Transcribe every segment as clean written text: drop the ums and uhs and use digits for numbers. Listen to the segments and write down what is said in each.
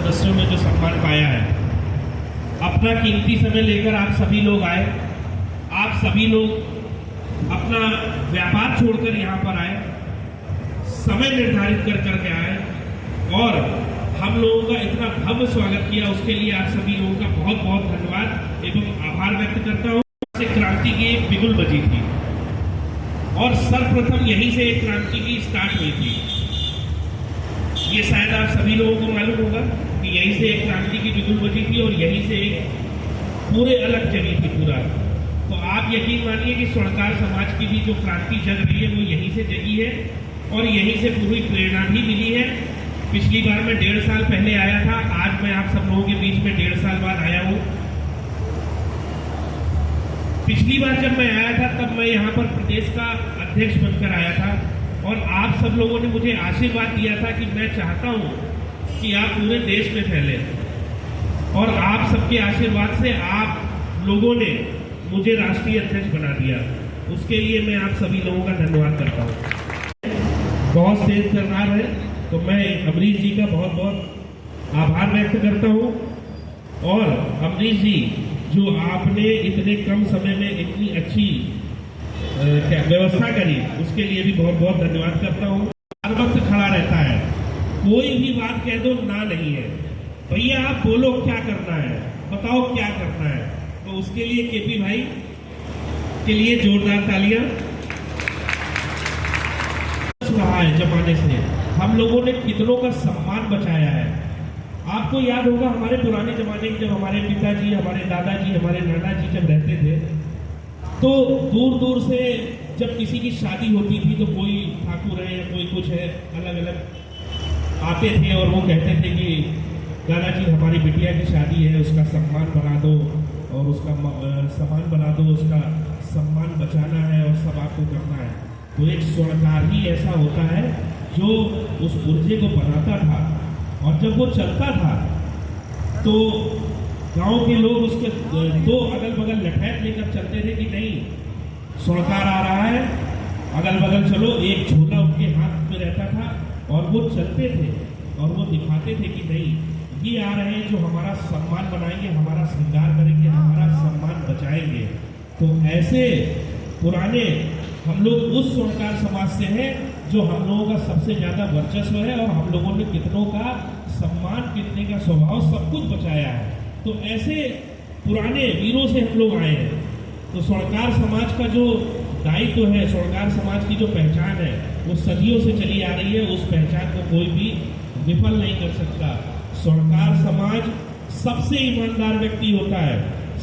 सदस्यों ने जो सम्मान पाया है, अपना कीमती समय लेकर आप सभी लोग आए। आप सभी लोग अपना व्यापार छोड़कर यहाँ पर आए, समय निर्धारित कर करके आए और हम लोगों का इतना भव्य स्वागत किया। उसके लिए आप सभी लोगों का बहुत बहुत धन्यवाद एवं आभार व्यक्त करता हूँ। क्रांति की एक बिगुल बजी थी और सर्वप्रथम यहीं से एक क्रांति की स्टार्ट हुई थी। ये शायद आप सभी लोगों को मालूम होगा कि यहीं से एक क्रांति की बिगुल बजी थी और यहीं से एक पूरे अलग जगी थी पूरा। तो आप यकीन मानिए कि स्वर्णकार समाज की भी जो क्रांति जग रही है वो यहीं से जगी है और यहीं से पूरी प्रेरणा भी मिली है। पिछली बार मैं 1.5 साल पहले आया था, आज मैं आप सब लोगों के बीच में 1.5 साल बाद आया हूँ। पिछली बार जब मैं आया था तब मैं यहाँ पर प्रदेश का अध्यक्ष बनकर आया था और आप सब लोगों ने मुझे आशीर्वाद दिया था कि मैं चाहता हूँ कि आप पूरे देश में फैले, और आप सबके आशीर्वाद से आप लोगों ने मुझे राष्ट्रीय अध्यक्ष बना दिया। उसके लिए मैं आप सभी लोगों का धन्यवाद करता हूँ। बहुत तेज तर्रार है तो मैं अमरीश जी का बहुत बहुत आभार व्यक्त करता हूँ। और अमरीश जी, जो आपने इतने कम समय में इतनी अच्छी व्यवस्था करी, उसके लिए भी बहुत बहुत धन्यवाद करता हूँ। हर वक्त खड़ा रहता है, कोई भी बात कह दो ना नहीं है, भैया आप बोलो क्या करना है, बताओ क्या करना है। तो उसके लिए केपी भाई के लिए जोरदार तालियां। रहा है जमाने से हम लोगों ने कितनों का सम्मान बचाया है। आपको याद होगा हमारे पुराने जमाने में जब हमारे पिताजी, हमारे दादाजी, हमारे नाना जी जब रहते थे तो दूर दूर से जब किसी की शादी होती थी तो कोई ठाकुर है या कोई कुछ है, अलग अलग आते थे और वो कहते थे कि दादाजी हमारी बिटिया की शादी है, उसका सम्मान बना दो और उसका सम्मान बना दो, उसका सम्मान बचाना है और सब आपको करना है। तो एक स्वर्णकार ही ऐसा होता है जो उस पुर्जे को बनाता था और जब वो चलता था तो गांव के लोग उसके दो अगल बगल लठैत लेकर चलते थे कि नहीं स्वर्णकार आ रहा है, अगल बगल चलो। एक झोला उनके हाथ में रहता था और वो चलते थे और वो दिखाते थे कि नहीं ये आ रहे हैं जो हमारा सम्मान बनाएंगे, हमारा श्रृंगार करेंगे, हमारा सम्मान बचाएंगे। तो ऐसे पुराने हम लोग उस स्वर्णकार समाज से हैं जो हम लोगों का सबसे ज्यादा वर्चस्व है और हम लोगों ने कितनों का सम्मान, कितने का स्वभाव सब कुछ बचाया है। तो ऐसे पुराने वीरों से हम लोग आए हैं। तो स्वर्णकार समाज का जो दायित्व है, स्वर्णकार समाज की जो पहचान है वो सदियों से चली आ रही है। उस पहचान को कोई भी विफल नहीं कर सकता। स्वर्णकार समाज सबसे ईमानदार व्यक्ति होता है,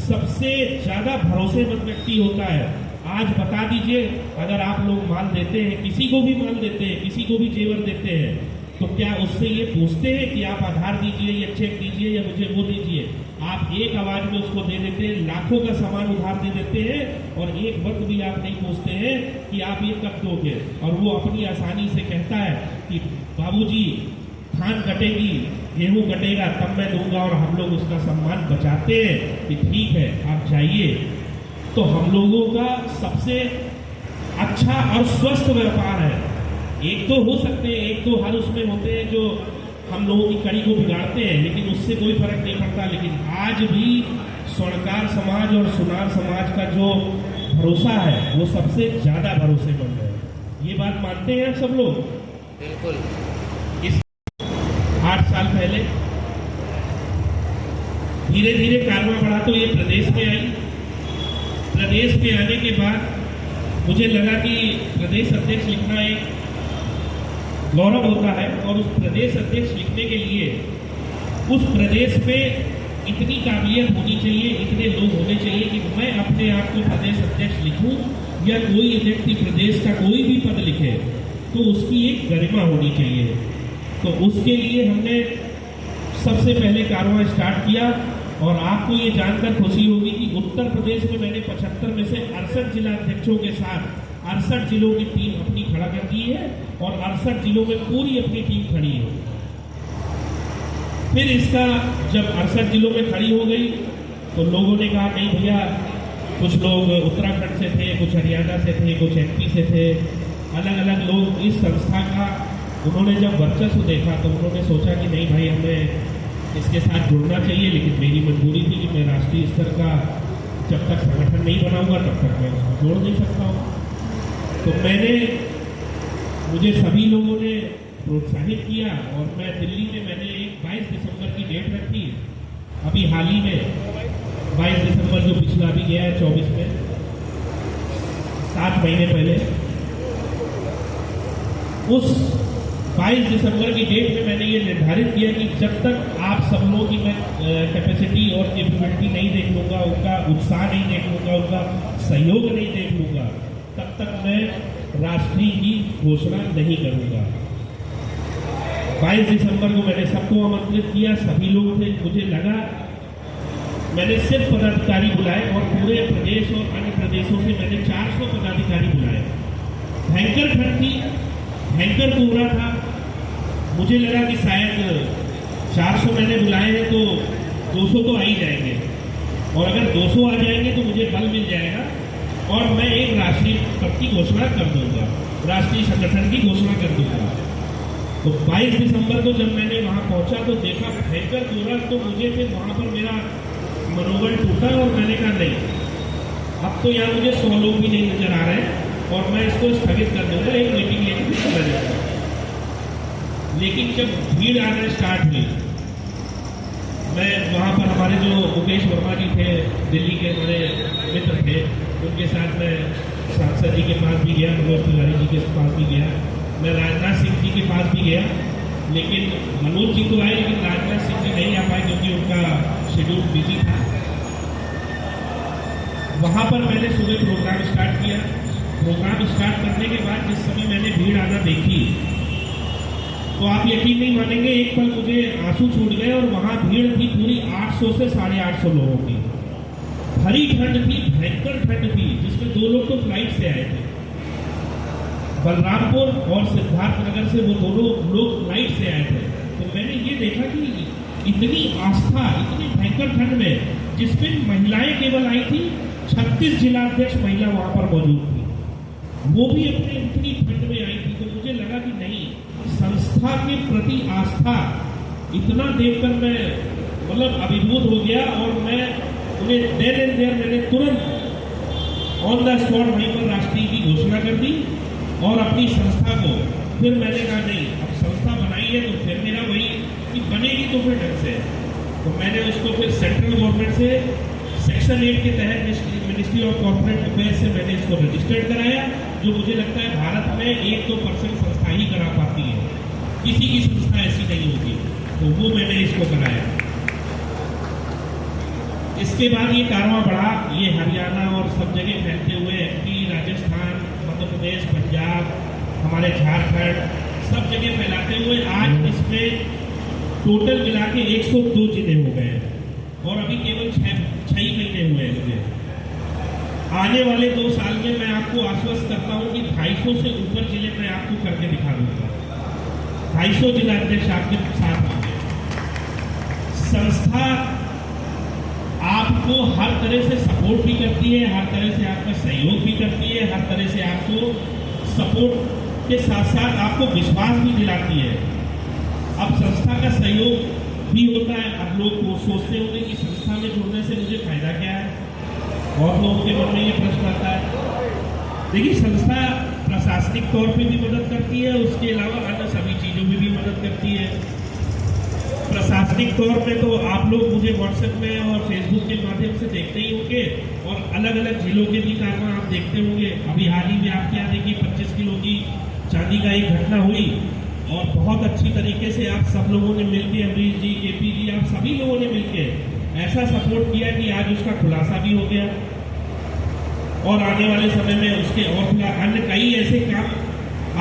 सबसे ज्यादा भरोसेमंद व्यक्ति होता है। आज बता दीजिए, अगर आप लोग माल देते हैं, किसी को भी माल देते हैं, किसी को भी जेवर देते हैं, तो क्या उससे ये पूछते हैं कि आप आधार दीजिए या चेक दीजिए या मुझे वो दीजिए? आप एक आवाज में उसको दे देते हैं, लाखों का सामान उधार दे देते हैं और एक वक्त भी आप नहीं पूछते हैं कि आप ये कब दोगे। और वो अपनी आसानी से कहता है कि बाबूजी धान कटेगी, गेहूं कटेगा तब मैं दूंगा, और हम लोग उसका सम्मान बचाते हैं कि ठीक है आप जाइए। तो हम लोगों का सबसे अच्छा और स्वस्थ व्यापार है। एक तो हो सकते हैं, एक दो हाल उसमें होते हैं जो हम लोगों की कड़ी को बिगाड़ते हैं, लेकिन उससे कोई फर्क नहीं पड़ता। लेकिन आज भी स्वर्णकार समाज और सुनार समाज का जो भरोसा है वो सबसे ज्यादा भरोसेमंद है। ये बात मानते हैं आप सब लोग? बिल्कुल। इस 8 साल पहले धीरे धीरे कारवां बढ़ा तो ये प्रदेश में आई। प्रदेश में आने के बाद मुझे लगा कि प्रदेश अध्यक्ष लिखना एक गौरव होता है और उस प्रदेश अध्यक्ष लिखने के लिए उस प्रदेश में इतनी काबिलियत होनी चाहिए, इतने लोग होने चाहिए कि मैं अपने आप को प्रदेश अध्यक्ष लिखूं या कोई व्यक्ति प्रदेश का कोई भी पद लिखे तो उसकी एक गरिमा होनी चाहिए। तो उसके लिए हमने सबसे पहले कारवां स्टार्ट किया और आपको ये जानकर खुशी होगी कि उत्तर प्रदेश में मैंने 75 में से 68 जिला अध्यक्षों के साथ 68 जिलों की टीम अपनी खड़ा कर दी है और 68 जिलों में पूरी अपनी टीम खड़ी है। फिर इसका जब 68 जिलों में खड़ी हो गई तो लोगों ने कहा नहीं भैया, कुछ लोग उत्तराखंड से थे, कुछ हरियाणा से थे, कुछ एमपी से थे, अलग अलग लोग इस संस्था का उन्होंने जब वर्चस्व देखा तो उन्होंने सोचा कि नहीं भाई, हमें इसके साथ जुड़ना चाहिए, लेकिन मेरी मजबूरी थी कि मैं राष्ट्रीय स्तर का जब तक संगठन नहीं बनाऊंगा तब तक मैं उसको जोड़ नहीं सकता हूँ। तो मुझे सभी लोगों ने प्रोत्साहित किया और मैं दिल्ली में मैंने एक 22 दिसंबर की डेट रखी, अभी हाल ही में 22 दिसंबर जो पिछला भी गया है 24 में, 7 महीने पहले, उस 22 दिसंबर की डेट में मैंने ये निर्धारित किया कि जब तक आप सब लोगों की मैं कैपेसिटी और कैपेबिलिटी नहीं देख लूँगा, उनका उत्साह नहीं देख लूँगा, उनका सहयोग नहीं देख लूँगा, तब तक मैं राष्ट्रीय की घोषणा नहीं करूँगा। 22 दिसंबर को मैंने सबको आमंत्रित किया, सभी लोग थे। मुझे लगा मैंने सिर्फ पदाधिकारी बुलाए और पूरे प्रदेश और अन्य प्रदेशों से मैंने 400 पदाधिकारी बुलाए। भयंकर ठंड थी, भयंकर कोहरा था। मुझे लगा कि शायद 400 मैंने बुलाए हैं तो 200 तो आ ही जाएंगे, और अगर 200 आ जाएंगे तो मुझे बल मिल जाएगा और मैं एक राष्ट्रीय पद की घोषणा कर दूंगा, राष्ट्रीय संगठन की घोषणा कर दूंगा। तो 22 दिसंबर को जब मैंने वहां पहुंचा तो देखा भयंकर कोहरा, तो मुझे फिर वहां पर मेरा मनोबल टूटा और मैंने कहा नहीं, अब तो यहाँ मुझे 100 लोग भी नहीं नजर आ रहे हैं और मैं इसको स्थगित कर दूंगा, एक मीटिंग लेकर भी चला जाऊंगा। लेकिन जब भीड़ आना स्टार्ट हुई, मैं वहाँ पर हमारे जो मुकेश वर्मा जी थे, दिल्ली के हमारे मित्र थे, उनके साथ मैं सांसद जी के पास भी गया, मनोज तिवारी जी के पास भी गया, मैं राजनाथ सिंह जी के पास भी गया। लेकिन मनोज जी तो आए, लेकिन राजनाथ सिंह जी नहीं आ पाए क्योंकि उनका शेड्यूल बिजी था। वहाँ पर मैंने सुबह प्रोग्राम स्टार्ट किया। प्रोग्राम स्टार्ट करने के बाद जिस समय मैंने भीड़ आना देखी तो आप यकीन नहीं मानेंगे, एक पल मुझे आंसू छूट गए। और वहाँ भीड़ थी पूरी 800 से 850 लोगों की। भरी ठंड थी, भयंकर ठंड थी, जिसमें 2 लोग तो फ्लाइट से आए थे, बलरामपुर और सिद्धार्थनगर से वो दोनों लोग फ्लाइट से आए थे। तो मैंने ये देखा कि इतनी आस्था, इतनी भयंकर ठंड में, जिसमें महिलाएं केवल आई थी, 36 जिलाध्यक्ष महिला वहां पर मौजूद थी, वो भी अपने इतनी ठंड में आई थी। तो मुझे लगा कि नहीं, संस्था के प्रति आस्था इतना देखकर मैं मतलब अभिभूत हो गया और मैं उन्हें देर एंड देर मैंने तुरंत ऑन द स्पॉट वहीं पर राष्ट्रीय की घोषणा कर दी। और अपनी संस्था को फिर मैंने कहा नहीं, अब संस्था बनाई है तो फिर मेरा वही कि बनेगी तो फिर ढंग से। तो मैंने उसको फिर सेंट्रल गवर्नमेंट से सेक्शन 8 के तहत मिनिस्ट्री ऑफ कॉर्पोरेट अफेयर्स से मैंने इसको रजिस्टर्ड कराया, जो मुझे लगता है भारत में 1-2% संस्था ही करा पाती है, किसी की संस्था ऐसी नहीं होगी। तो वो मैंने इसको कराया। इसके बाद ये कारवां बढ़ा, ये हरियाणा और सब जगह फैलते हुए MP, राजस्थान, मध्य प्रदेश, पंजाब, हमारे झारखंड, सब जगह फैलाते हुए आज इसमें टोटल मिला के 102 जिले हो गए और अभी केवल 6 ही महीने हुए हैं मुझे। आने वाले 2 साल में मैं आपको आश्वस्त करता हूँ कि 250 से ऊपर जिले मैं आपको करके दिखा दूंगा। 250 जिलाध्यक्ष आपके साथ होंगे। संस्था आपको हर तरह से सपोर्ट भी करती है, हर तरह से आपका सहयोग भी करती है, हर तरह से आपको सपोर्ट के साथ साथ आपको विश्वास भी दिलाती है। अब संस्था का सहयोग भी होता है। अब लोग सोचते होंगे कि संस्था में जुड़ने से मुझे फायदा क्या है, और लोगों के मन में ये प्रश्न आता है। देखिए, संस्था प्रशासनिक तौर पे भी मदद करती है, उसके अलावा अन्य सभी चीज़ों में भी मदद करती है। प्रशासनिक तौर पे तो आप लोग मुझे व्हाट्सएप में और फेसबुक के माध्यम से देखते ही होंगे, और अलग अलग जिलों के भी कारवां आप देखते होंगे। अभी हाल ही में आपके यहाँ देखिए 25 किलो की चांदी का एक घटना हुई, और बहुत अच्छी तरीके से आप सब लोगों ने मिलकर, अमरीश जी, KP जी, आप सभी लोगों ने मिलकर ऐसा सपोर्ट किया कि आज उसका खुलासा भी हो गया। और आने वाले समय में उसके और अन्य कई ऐसे काम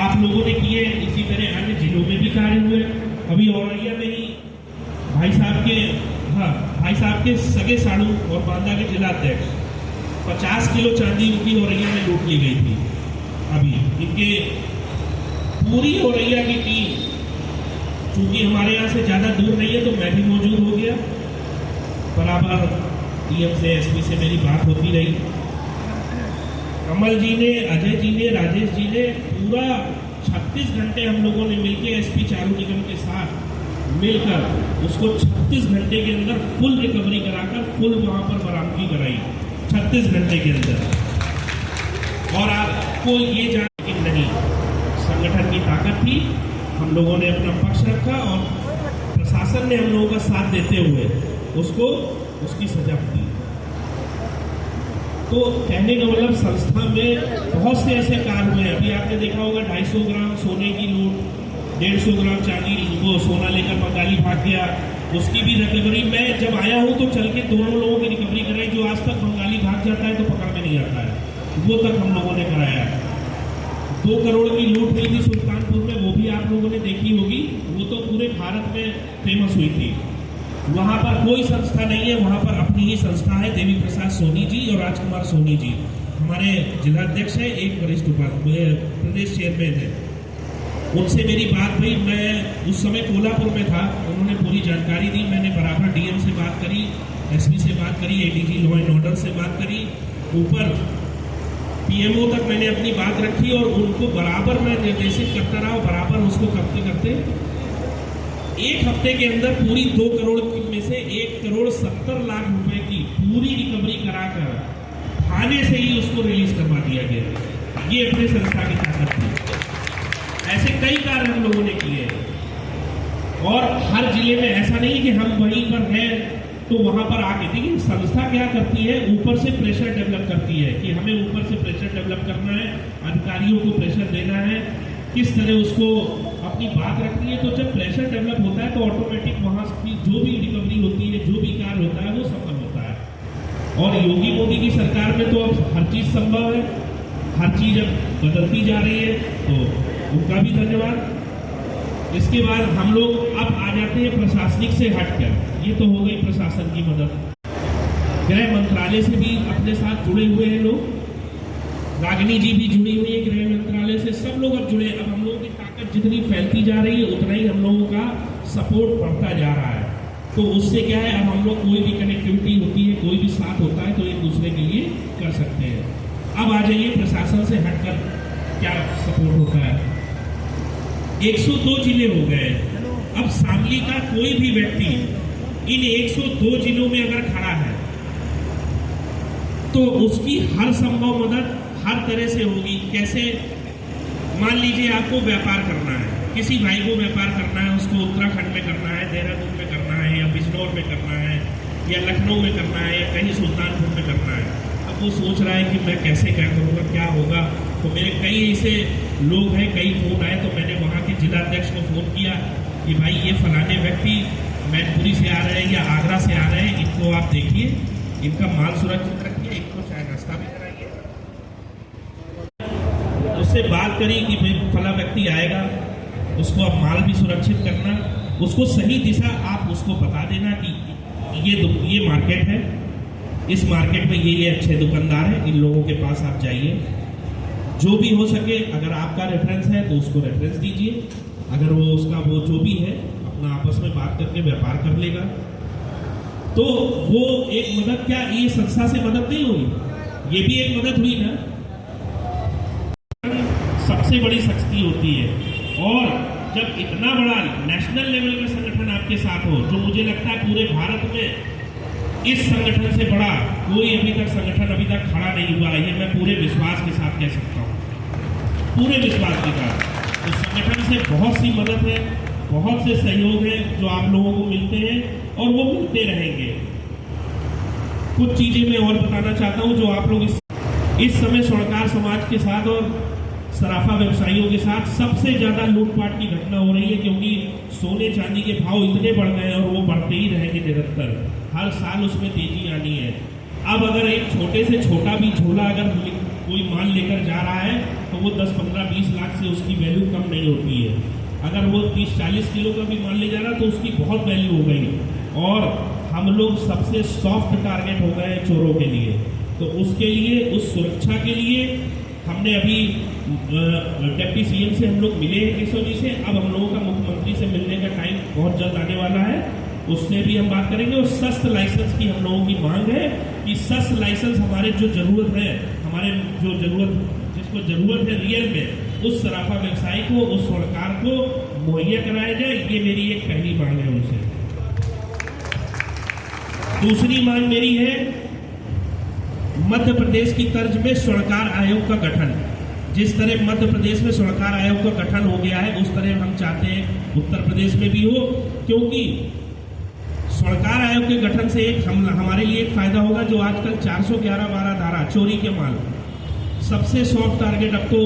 आप लोगों ने किए। इसी तरह अन्य जिलों में भी कार्य हुए। अभी औरैया में ही भाई साहब के सगे साड़ू और बांदा के जिलाध्यक्ष 50 किलो चांदी उनकी औरैया में लूट ली गई थी। अभी इनके पूरी औरैया की टीम, चूंकि हमारे यहाँ से ज़्यादा दूर नहीं है तो मैं भी मौजूद हो गया। बराबर DM से, SP से मेरी बात होती रही। कमल जी ने, अजय जी ने, राजेश जी ने पूरा 36 घंटे हम लोगों ने मिलकर SP चारू निगम के साथ मिलकर उसको 36 घंटे के अंदर फुल रिकवरी कराकर फुल वहां पर बरामदगी कराई 36 घंटे के अंदर। और आपको ये जान कि नहीं, संगठन की ताकत थी, हम लोगों ने अपना पक्ष रखा और प्रशासन ने हम लोगों का साथ देते हुए उसको उसकी सजा दी। तो कहने का मतलब संस्था में बहुत से ऐसे कार्य हुए। अभी आपने देखा होगा 250 ग्राम सोने की लूट, 150 ग्राम चांदी, वो सोना लेकर बंगाली भाग गया, उसकी भी रिकवरी। मैं जब आया हूं तो चल के दोनों लोगों की रिकवरी कराई। जो आज तक बंगाली भाग जाता है तो पकड़ में नहीं आता है, वो तक हम लोगों ने कराया। 2 करोड़ की लूट हुई थी सुल्तानपुर में, वो भी आप लोगों ने देखी होगी, वो तो पूरे भारत में फेमस हुई थी। वहां पर कोई संस्था नहीं है, वहां पर अपनी ही संस्था है। देवी प्रसाद सोनी जी और राजकुमार सोनी जी हमारे जिलाध्यक्ष है, एक वरिष्ठ प्रदेश चेयरमैन है। उनसे मेरी बात हुई, मैं उस समय कोल्हापुर में था, उन्होंने पूरी जानकारी दी। मैंने बराबर डीएम से बात करी, एसपी से बात करी, एडीजी लॉ एंड ऑर्डर से बात करी, ऊपर पीएमओ तक मैंने अपनी बात रखी और उनको बराबर मैं निर्देशित करता रहा। बराबर उसको करते करते 1 हफ्ते के अंदर पूरी 2 करोड़ में से 1 करोड़ 70 लाख रुपए की पूरी रिकवरी कराकर थाने से ही उसको रिलीज करवा दिया गया। ये अपने संस्था की ताकत थी। ऐसे कई कार्य हम लोगों ने किए और हर जिले में ऐसा नहीं कि हम वहीं पर हैं तो वहां पर आके, देखिए संस्था क्या करती है, ऊपर से प्रेशर डेवलप करती है कि हमें ऊपर से प्रेशर डेवलप करना है, अधिकारियों को प्रेशर देना है, किस तरह उसको अपनी बात रखनी है। तो जब प्रेशर डेवलप होता है तो ऑटोमेटिक वहां की जो भी रिकवरी होती है, जो भी कार्य होता है वो सफल होता है। और योगी मोदी की सरकार में तो अब हर चीज संभव है, हर चीज अब बदलती जा रही है, तो उनका भी धन्यवाद। इसके बाद हम लोग अब आ जाते हैं प्रशासनिक से हटकर। ये तो हो गई प्रशासन की मदद। गृह मंत्रालय से भी अपने साथ जुड़े हुए हैं लोग, रागिनी जी भी जुड़ी हुई है गृह मंत्रालय से, सब लोग अब जुड़े। अब हम लोगों की ताकत जितनी फैलती जा रही है उतना ही हम लोगों का सपोर्ट बढ़ता जा रहा है। तो उससे क्या है, अब हम लोग कोई भी कनेक्टिविटी होती है, कोई भी साथ होता है तो एक दूसरे के लिए कर सकते हैं। अब आ जाइए प्रशासन से हटकर क्या सपोर्ट होता है। 102 जिले हो गए। अब शामली का कोई भी व्यक्ति इन 102 जिलों में अगर खड़ा है तो उसकी हर संभव मदद हर तरह से होगी। कैसे, मान लीजिए आपको व्यापार करना है, किसी भाई को व्यापार करना है, उसको उत्तराखंड में करना है, देहरादून में करना है, या बिजनौर में करना है, या लखनऊ में करना है, या कहीं सुल्तानपुर में करना है। अब वो सोच रहा है कि मैं कैसे क्या करूँगा, क्या होगा। तो मेरे कई ऐसे लोग हैं, कई फोन आए, तो मैंने वहाँ के जिलाध्यक्ष को फ़ोन किया कि भाई ये फलाने व्यक्ति मैनपुरी से आ रहे हैं या आगरा से आ रहे हैं, इनको आप देखिए, इनका माल सुरक्षित रखिए, इनको चाहे नाश्ता भी कराइए। उससे बात करी कि भाई फला व्यक्ति आएगा, उसको आप माल भी सुरक्षित करना, उसको सही दिशा आप उसको बता देना कि ये मार्केट है, इस मार्केट में ये अच्छे दुकानदार हैं, इन लोगों के पास आप जाइए। जो भी हो सके, अगर आपका रेफरेंस है तो उसको रेफरेंस दीजिए, अगर वो उसका वो जो भी है अपना आपस में बात करके व्यापार कर लेगा। तो वो एक मदद, क्या ये संस्था से मदद नहीं हुई, ये भी एक मदद हुई ना। सबसे बड़ी शक्ति होती है और जब इतना बड़ा नेशनल लेवल का संगठन आपके साथ हो, जो मुझे लगता है पूरे भारत में इस संगठन से बड़ा कोई अभी तक संगठन अभी तक खड़ा नहीं हुआ, ये मैं पूरे विश्वास के साथ कह सकता हूँ, पूरे विश्वास के साथ। तो संगठन से बहुत सी मदद है, बहुत से सहयोग है जो आप लोगों को मिलते हैं और वो मिलते रहेंगे। कुछ चीजें मैं और बताना चाहता हूँ जो आप लोग इस समय स्वर्णकार समाज के साथ और सराफा व्यवसायियों के साथ सबसे ज्यादा लूटपाट की घटना हो रही है, क्योंकि सोने चांदी के भाव इतने बढ़ गए और वो बढ़ते ही रहेंगे निरंतर, हर साल उसमें तेजी आनी है। अब अगर एक छोटे से छोटा भी झोला अगर कोई माल लेकर जा रहा है तो वो 10, 15, 20 लाख से उसकी वैल्यू कम नहीं होती है। अगर वो 30-40 किलो का भी माल ले जा रहा तो उसकी बहुत वैल्यू हो गई। और हम लोग सबसे सॉफ्ट टारगेट हो गए चोरों के लिए। तो उसके लिए, उस सुरक्षा के लिए हमने अभी डिप्टी सीएम से हम लोग मिले हैं, केशव जी से। अब हम लोगों का मुख्यमंत्री से मिलने का टाइम बहुत जल्द आने वाला है, उससे भी हम बात करेंगे। और शस्त्र लाइसेंस की हम लोगों की मांग है कि शस्त्र लाइसेंस हमारे जो जरूरत है, हमारे जो जरूरत, जिसको जरूरत है रियल में, उस सराफा व्यवसायी को, उस स्वर्णकार को मुहैया कराया जाए। ये मेरी एक पहली मांग है उनसे। दूसरी मांग मेरी है मध्य प्रदेश की तर्ज में स्वर्णकार आयोग का गठन। जिस तरह मध्य प्रदेश में स्वर्णकार आयोग का गठन हो गया है, उस तरह हम चाहते हैं उत्तर प्रदेश में भी हो, क्योंकि स्वर्णकार आयोग के गठन से एक हमारे लिए एक फायदा होगा। जो आजकल 411-12 धारा चोरी के माल, सबसे सॉफ्ट टारगेट अब तो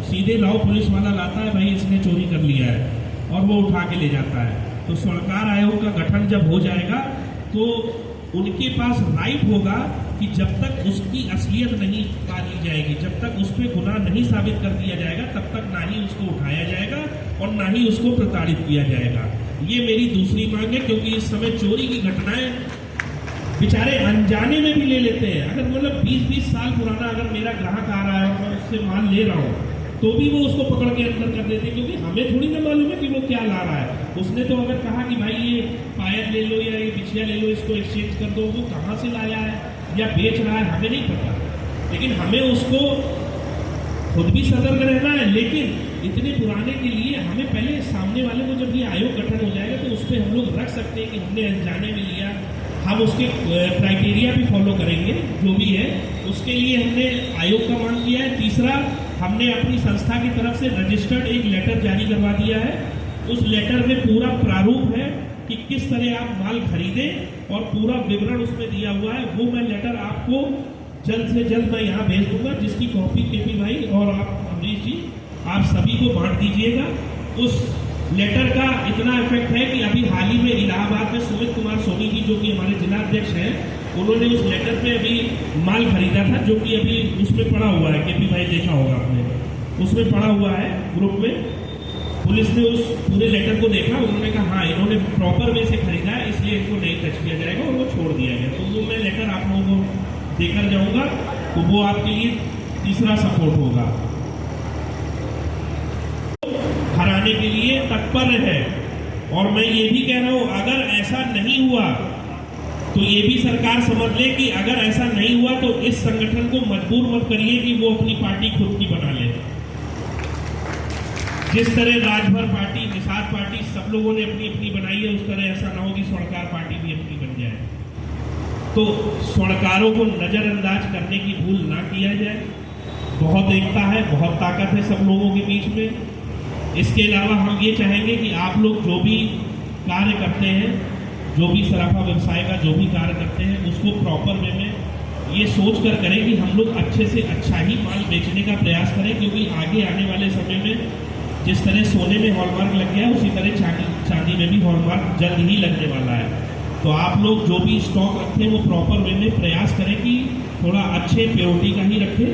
सीधे लाओ पुलिस वाला लाता है, भाई इसने चोरी कर लिया है, और वो उठा के ले जाता है। तो स्वर्णकार आयोग का गठन जब हो जाएगा तो उनके पास राइट होगा कि जब तक उसकी असलियत नहीं पाई जाएगी, जब तक उस पर गुनाह नहीं साबित कर दिया जाएगा, तब तक ना ही उसको उठाया जाएगा और ना ही उसको प्रताड़ित किया जाएगा। ये मेरी दूसरी मांग है, क्योंकि इस समय चोरी की घटनाएं बेचारे अनजाने में भी ले लेते हैं। अगर मतलब 20-20 साल पुराना अगर मेरा ग्राहक आ रहा है और मैं उससे माल ले रहा हूँ, तो भी वो उसको पकड़ के अंदर कर देते हैं, क्योंकि हमें थोड़ी ना मालूम है कि वो क्या ला रहा है। उसने तो अगर कहा कि भाई ये पायल ले लो या ये बिछिया ले लो, इसको एक्सचेंज कर दो, वो कहाँ से लाया है या बेच रहा है हमें नहीं पता। लेकिन हमें उसको खुद भी सतर्क रहना है, लेकिन इतने पुराने के लिए हमें पहले सामने वाले को, जब ये आयोग गठन हो जाएगा तो उस पर हम लोग रख सकते हैं कि हमने अनजाने में लिया। हम उसके क्राइटेरिया भी फॉलो करेंगे, जो भी है उसके लिए हमने आयोग का मांग किया है। तीसरा, हमने अपनी संस्था की तरफ से रजिस्टर्ड एक लेटर जारी करवा दिया है। उस लेटर में पूरा प्रारूप है कि किस तरह आप माल खरीदें, और पूरा विवरण उसमें दिया हुआ है। वो मैं लेटर आपको जल्द से जल्द मैं यहाँ भेज दूंगा, जिसकी कॉपी केपी भाई और आप अमरीश जी आप सभी को बांट दीजिएगा। उस लेटर का इतना इफेक्ट है कि अभी हाल ही में इलाहाबाद में सुमित कुमार सोनी जी, जो कि हमारे जिला अध्यक्ष हैं, उन्होंने उस लेटर पे अभी माल खरीदा था, जो कि अभी उसमें पड़ा हुआ है। केपी भाई देखा होगा आपने, उसमें पड़ा हुआ है ग्रुप में। पुलिस ने उस पूरे लेटर को देखा, उन्होंने कहा हाँ इन्होंने प्रॉपर वे से खरीदा है, इसलिए इनको नहीं टच किया जाएगा, और वो छोड़ दिया गया। तो वो मैं लेटर आप लोगों को देकर जाऊंगा, तो वो आपके लिए तीसरा सपोर्ट होगा। हराने के लिए तत्पर है। और मैं ये भी कह रहा हूं, अगर ऐसा नहीं हुआ तो ये भी सरकार समझ ले कि अगर ऐसा नहीं हुआ तो इस संगठन को मजबूर मत करिए कि वो अपनी पार्टी खुद की बना ले। जिस तरह राजभर पार्टी, निषाद पार्टी सब लोगों ने अपनी अपनी बनाई है, उस तरह ऐसा ना हो कि स्वर्णकार पार्टी भी अपनी बन जाए। तो स्वर्णकारों को नजरअंदाज करने की भूल ना किया जाए। बहुत एकता है, बहुत ताकत है सब लोगों के बीच में। इसके अलावा हम ये चाहेंगे कि आप लोग जो भी कार्य करते हैं, जो भी सराफा व्यवसाय का जो भी कार्य करते हैं, उसको प्रॉपर वे में ये सोच कर करें कि हम लोग अच्छे से अच्छा ही माल बेचने का प्रयास करें, क्योंकि आगे आने वाले समय में जिस तरह सोने में हॉलमार्क लग गया, उसी तरह चांदी में भी हॉलमार्क जल्द ही लगने वाला है। तो आप लोग जो भी स्टॉक रखें वो प्रॉपर वे में प्रयास करें कि थोड़ा अच्छे प्योरिटी का ही रखें,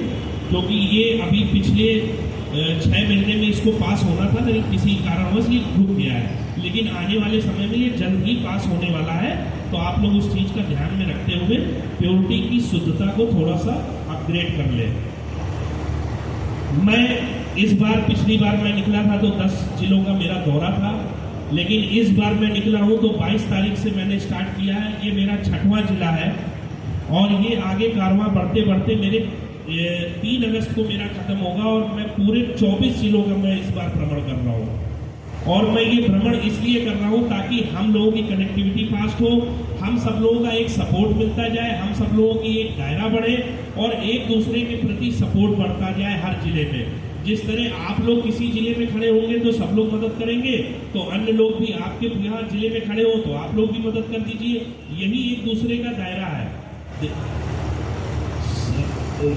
क्योंकि ये अभी पिछले 6 महीने में इसको पास होना था, लेकिन किसी कारणवश ये रुक गया है। लेकिन आने वाले समय में ये जल्द ही पास होने वाला है। तो आप लोग उस चीज़ का ध्यान में रखते हुए प्योरिटी की शुद्धता को थोड़ा सा अपग्रेड कर लें। मैं इस बार, पिछली बार मैं निकला था तो 10 जिलों का मेरा दौरा था, लेकिन इस बार मैं निकला हूँ तो 22 तारीख से मैंने स्टार्ट किया है। ये मेरा 6वां जिला है, और ये आगे कारवां बढ़ते बढ़ते मेरे 3 अगस्त को मेरा खत्म होगा, और मैं पूरे 24 जिलों का मैं इस बार भ्रमण कर रहा हूँ। और मैं ये भ्रमण इसलिए कर रहा हूँ ताकि हम लोगों की कनेक्टिविटी फास्ट हो, हम सब लोगों का एक सपोर्ट मिलता जाए, हम सब लोगों की एक दायरा बढ़े, और एक दूसरे के प्रति सपोर्ट बढ़ता जाए हर जिले में। जिस तरह आप लोग किसी जिले में खड़े होंगे तो सब लोग मदद करेंगे, तो अन्य लोग भी आपके यहाँ जिले में खड़े हो तो आप लोग भी मदद कर दीजिए। यही एक दूसरे का दायरा है,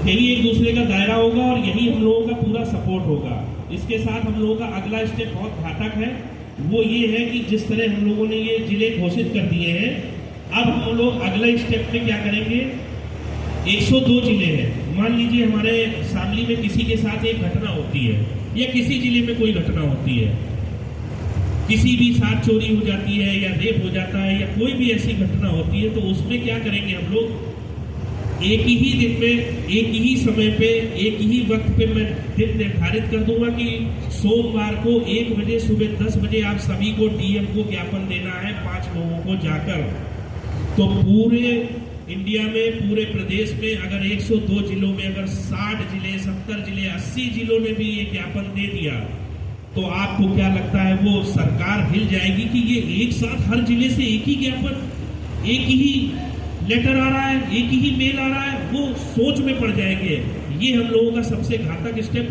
यही एक दूसरे का दायरा होगा, और यही हम लोगों का पूरा सपोर्ट होगा। इसके साथ हम लोगों का अगला स्टेप बहुत घातक है, वो ये है कि जिस तरह हम लोगों ने ये जिले घोषित कर दिए हैं, अब हम लोग अगला स्टेप में क्या करेंगे। 102 जिले हैं, मान लीजिए हमारे शामली में किसी के साथ एक घटना होती है, या किसी जिले में कोई घटना होती है, किसी भी साथ चोरी हो जाती है या रेप हो जाता है या कोई भी ऐसी घटना होती है, तो उसमें क्या करेंगे हम लोग, एक ही दिन में, एक ही समय पे, एक ही वक्त पे मैं दिन निर्धारित कर दूंगा कि सोमवार को 1 बजे सुबह 10 बजे आप सभी को डीएम को ज्ञापन देना है 5 लोगों को जाकर। तो पूरे इंडिया में पूरे प्रदेश में अगर 102 जिलों में अगर 60 जिले, 70 जिले, 80 जिलों ने भी ये ज्ञापन दे दिया, तो आपको क्या लगता है वो सरकार हिल जाएगी कि ये एक साथ हर जिले से एक ही ज्ञापन, एक ही लेटर आ रहा है, एक ही मेल आ रहा है, वो सोच में पड़ जाएंगे। ये हम लोगों का सबसे घातक स्टेप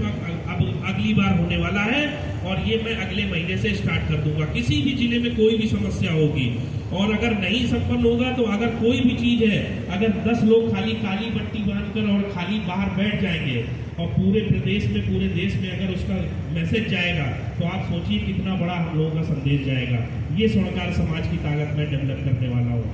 अब अगली बार होने वाला है, और ये मैं अगले महीने से स्टार्ट कर दूंगा। किसी भी जिले में कोई भी समस्या होगी और अगर नहीं संपन्न होगा, तो अगर कोई भी चीज है, अगर 10 लोग खाली काली पट्टी बांधकर और खाली बाहर बैठ जाएंगे और पूरे प्रदेश में, पूरे देश में अगर उसका मैसेज जाएगा, तो आप सोचिए कितना बड़ा हम लोगों का संदेश जाएगा। ये स्वर्णकार समाज की ताकत मैं डेवलप करने वाला हूँ।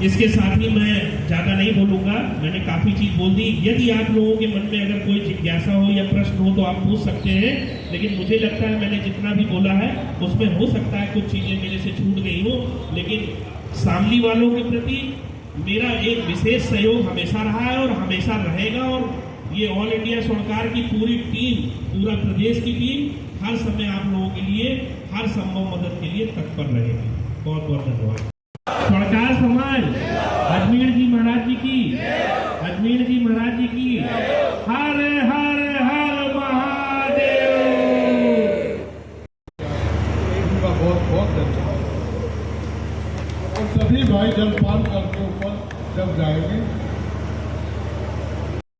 इसके साथ ही मैं ज्यादा नहीं बोलूंगा, मैंने काफी चीज बोल दी। यदि आप लोगों के मन में अगर कोई जिज्ञासा हो या प्रश्न हो तो आप पूछ सकते हैं, लेकिन मुझे लगता है मैंने जितना भी बोला है उसमें हो सकता है कुछ चीजें मेरे से छूट गई हो, लेकिन शामली वालों के प्रति मेरा एक विशेष सहयोग हमेशा रहा है और हमेशा रहेगा। और ये ऑल इंडिया स्वर्णकार की पूरी टीम, पूरा प्रदेश की टीम हर समय आप लोगों के लिए हर संभव मदद के लिए तत्पर रहेगी। बहुत बहुत धन्यवाद। स्वर्णकार समाज अजमेर जी महाराज जी की, अजमेर जी महाराज जी की हर हर हर महादेव। उनका बहुत बहुत धन्यवाद। और सभी भाई जलपान करके ऊपर जब जाएंगे